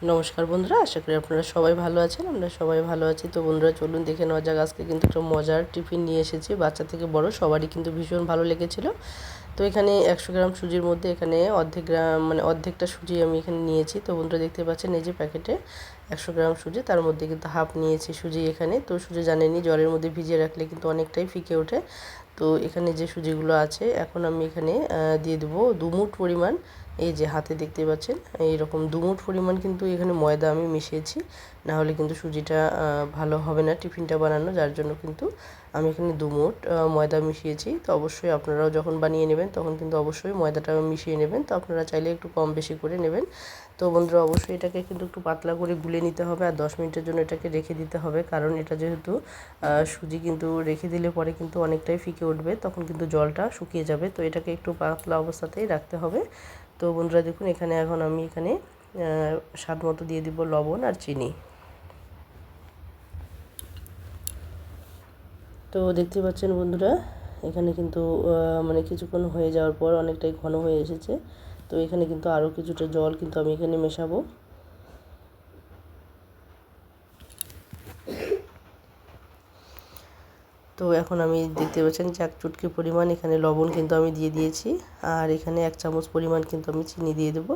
নমস্কার বন্ধুরা, আশা করি আপনারা সবাই ভালো আছেন। আমরা সবাই ভালো আছি। তো বন্ধুরা চলুন দেখে নেওয়া যাক। আজকে কিন্তু একটা মজার টিফিন নিয়ে এসেছি, বাচ্চা থেকে বড় সবারই কিন্তু ভীষণ ভালো লেগেছিল। তো এখানে 100 গ্রাম সুজির মধ্যে এখানে অর্ধেক গ্রাম অর্ধেকটা সুজি আমি এখানে নিয়েছি। তো বন্ধুরা দেখতে পাচ্ছেন এই যে প্যাকেটে 100 গ্রাম সুজি, তার মধ্যে কিন্তু হাফ নিয়েছি সুজি এখানে। তো সুজি জানেনই জলের মধ্যে ভিজিয়ে রাখলে কিন্তু অনেকটাই ফিকে ওঠে। তো এখানে যে সুজিগুলো আছে এখন আমি এখানে দিয়ে দেবো 2 মুঠ পরিমাণ। এই যে হাতে দেখতে পাচ্ছেন এইরকম 2 মুঠ পরিমাণ কিন্তু এখানে ময়দা আমি মিশিয়েছি, না হলে কিন্তু সুজিটা ভালো হবে না টিফিনটা বানানো। যার জন্য কিন্তু আমি এখানে 2 মুঠ ময়দা মিশিয়েছি। তো অবশ্যই আপনারাও যখন বানিয়ে নেবেন তখন কিন্তু অবশ্যই ময়দাটা মিশিয়ে নেবেন। তো আপনারা চাইলে একটু কম বেশি করে নেবেন। তো বন্ধুরা অবশ্যই এটাকে কিন্তু একটু পাতলা করে গুলে নিতে হবে আর 10 মিনিটের জন্য এটাকে রেখে দিতে হবে, কারণ এটা যেহেতু সুজি কিন্তু রেখে দিলে পরে কিন্তু অনেকটাই ফিকে উঠবে, তখন কিন্তু জলটা শুকিয়ে যাবে। তো এটাকে একটু পাতলা অবস্থাতেই রাখতে হবে। তো বন্ধুরা দেখুন এখানে এখন আমি এখানে স্বাদ মতো দিয়ে দিব লবণ আর চিনি। তো দেখতে পাচ্ছেন বন্ধুরা এখানে কিন্তু কিছুক্ষণ হয়ে যাওয়ার পর অনেকটাই ঘন হয়ে এসেছে। তো এখানে কিন্তু আরও কিছুটা জল কিন্তু আমি এখানে মেশাবো। তো এখন আমি দেখতে পাচ্ছেন যে 1 চুটকি পরিমাণ এখানে লবণ কিন্তু আমি দিয়ে দিয়েছি, আর এখানে 1 চামচ পরিমাণ কিন্তু আমি চিনি দিয়ে দেবো।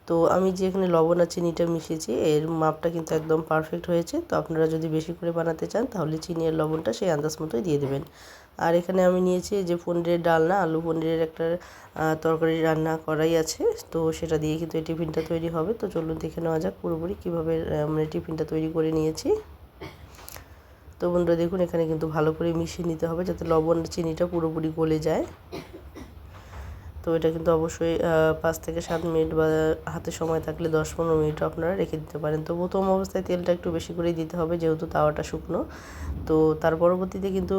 তো আমি যে এখানে লবণ আর চিনিটা মিশিয়েছি এর মাপটা কিন্তু একদম পারফেক্ট হয়েছে। তো আপনারা যদি বেশি করে বানাতে চান তাহলে চিনি আর লবণটা সেই আন্দাজ মতোই দিয়ে দেবেন। আর এখানে আমি নিয়েছি যে পনিরের ডালনা, আলু পনিরের একটা তরকারি রান্না করাই আছে। তো সেটা দিয়ে কিন্তু এই টিফিনটা তৈরি হবে। তো চলুন দেখে নেওয়া যাক পুরোপুরি কীভাবে টিফিনটা তৈরি করে নিয়েছি। তো বন্ধুরা দেখুন এখানে কিন্তু ভালো করে মিশিয়ে নিতে হবে যাতে লবণ চিনিটা পুরোপুরি গলে যায়। তো এটা কিন্তু অবশ্যই 5 থেকে 7 মিনিট বা হাতে সময় থাকলে 10-15 মিনিট আপনারা রেখে দিতে পারেন। তো প্রথম অবস্থায় তেলটা একটু বেশি করেই দিতে হবে যেহেতু তাওয়াটা শুকনো। তো তার পরবর্তীতে কিন্তু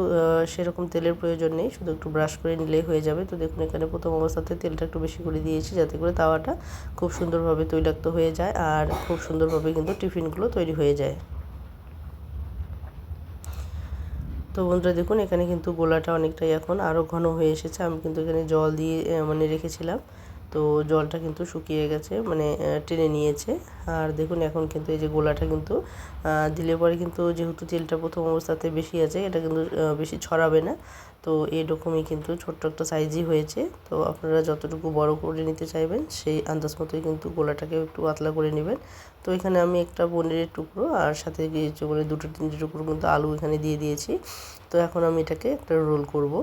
সেরকম তেলের প্রয়োজন নেই, শুধু একটু ব্রাশ করে নিলেই হয়ে যাবে। তো দেখুন এখানে প্রথম অবস্থাতে তেলটা একটু বেশি করে দিয়েছি যাতে করে তাওয়াটা খুব সুন্দরভাবে তৈলাক্ত হয়ে যায় আর খুব সুন্দরভাবে কিন্তু টিফিনগুলো তৈরি হয়ে যায়। তো বন্ধুরা দেখুন এখানে কিন্তু গোলাটা অনেকটাই এখন আরও ঘন হয়ে এসেছে। আমি কিন্তু এখানে জল দিয়ে রেখেছিলাম। তো জলটা কিন্তু শুকিয়ে গেছে, টেনে নিয়েছে। আর দেখুন এখন কিন্তু এই যে গোলাটা কিন্তু দিলে পরে কিন্তু যেহেতু তেলটা প্রথম অবস্থাতে বেশি আছে এটা কিন্তু বেশি ছড়াবে না। তো এরকমই কিন্তু ছোট্ট একটা সাইজই হয়েছে। তো আপনারা যতটুকু বড় করে নিতে চাইবেন সেই আন্দাজ মতোই কিন্তু গোলাটাকে একটু পাতলা করে নেবেন। তো এখানে আমি একটা পনিরের টুকরো আর সাথে কিছু 2-3টে টুকরো কিন্তু আলু এখানে দিয়ে দিয়েছি। তো এখন আমি এটাকে একটা রোল করব,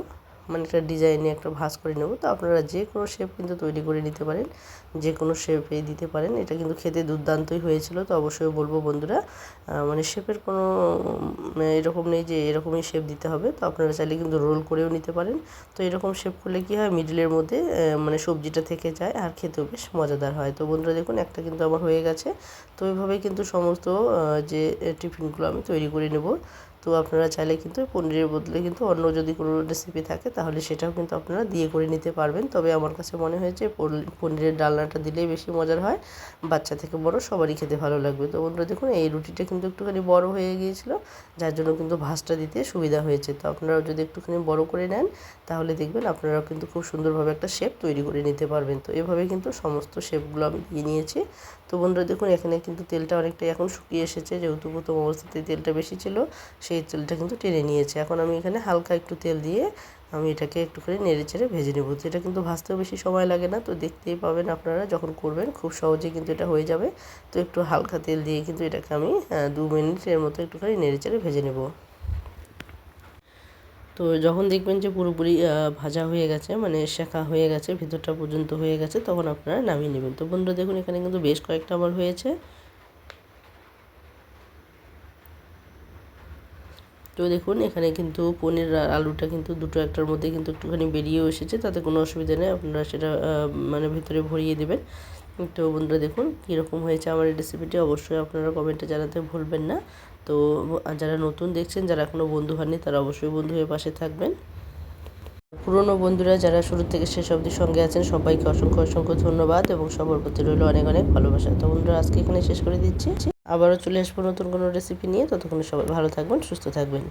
একটা ডিজাইনে একটা ভাঁজ করে নেব। তো আপনারা যে কোনো শেপ কিন্তু তৈরি করে নিতে পারেন, যে কোনো শেপে দিতে পারেন। এটা কিন্তু খেতে দুর্দান্তই হয়েছিল। তো অবশ্যই বলবো বন্ধুরা শেপের কোনো এরকম নেই যে এরকমই শেপ দিতে হবে। তো আপনারা চাইলে কিন্তু রোল করেও নিতে পারেন। তো এরকম শেপ করলে কী হয় মিডলের মধ্যে সবজিটা থেকে যায় আর খেতেও বেশ মজাদার হয়। তো বন্ধুরা দেখুন একটা কিন্তু আমার হয়ে গেছে। তো এইভাবেই কিন্তু সমস্ত যে টিফিনগুলো আমি তৈরি করে নেব। তো আপনারা চাইলে কিন্তু পনিরের বদলে কিন্তু অন্য যদি কোনো রেসিপি থাকে তাহলে সেটাও কিন্তু আপনারা দিয়ে করে নিতে পারবেন। তবে আমার কাছে মনে হয়েছে পনিরের ডালনাটা দিলেই বেশি মজার হয়, বাচ্চা থেকে বড় সবারই খেতে ভালো লাগবে। তো বন্ধুরা দেখুন এই রুটিটা কিন্তু একটুখানি বড় হয়ে গিয়েছিল, যার জন্য কিন্তু ভাঁজটা দিতে সুবিধা হয়েছে। তো আপনারাও যদি একটুখানি বড় করে নেন তাহলে দেখবেন আপনারাও কিন্তু খুব সুন্দরভাবে একটা শেপ তৈরি করে নিতে পারবেন। তো এভাবে কিন্তু সমস্ত শেপগুলো আমি দিয়ে নিয়েছি। তো বন্ধুরা দেখুন এখানে কিন্তু তেলটা অনেকটাই এখন শুকিয়ে এসেছে, যেহেতু প্রথম অবস্থাতে তেলটা বেশি ছিল সেই তেলটা কিন্তু টেনে নিয়েছে। এখন আমি এখানে হালকা একটু তেল দিয়ে আমি এটাকে একটুখানি নেড়ে চেড়ে ভেজে নেব। তো এটা কিন্তু ভাজতেও বেশি সময় লাগে না, তো দেখতেই পাবেন আপনারা যখন করবেন খুব সহজেই কিন্তু এটা হয়ে যাবে। তো একটু হালকা তেল দিয়ে কিন্তু এটাকে আমি 2 মিনিটের মতো একটুখানি নেড়ে চেড়ে ভেজে নেব। তো যখন দেখবেন যে পুরোপুরি ভাজা হয়ে গেছে, শেখা হয়ে গেছে, ভেতরটা পর্যন্ত হয়ে গেছে, তখন আপনারা নামিয়ে নেবেন। তো বন্ধুরা দেখুন এখানে কিন্তু বেশ কয়েকটা আমার হয়েছে। তো দেখুন এখানে কিন্তু পনির আর আলুটা কিন্তু দুটো একটার মধ্যে কিন্তু একটুখানি বেরিয়েও এসেছে, তাতে কোনো অসুবিধা নেই। আপনারা সেটা ভিতরে ভরিয়ে দেবেন। তো বন্ধুরা দেখুন কীরকম হয়েছে আমার এই রেসিপিটি, অবশ্যই আপনারা কমেন্টে জানাতে ভুলবেন না। তো যারা নতুন দেখছেন, যারা এখনও বন্ধু হননি, তারা অবশ্যই বন্ধু হয়ে পাশে থাকবেন। পুরনো বন্ধুরা যারা শুরু থেকে শেষ অবধি সঙ্গে আছেন সবাইকে অসংখ্য অসংখ্য ধন্যবাদ এবং সবার প্রতি রইল অনেক অনেক ভালোবাসা। তো বন্ধুরা আজকে এখানে শেষ করে দিচ্ছি, আবারও চলে আসবো নতুন কোনো রেসিপি নিয়ে। ততক্ষণে সবাই ভালো থাকবেন, সুস্থ থাকবেন।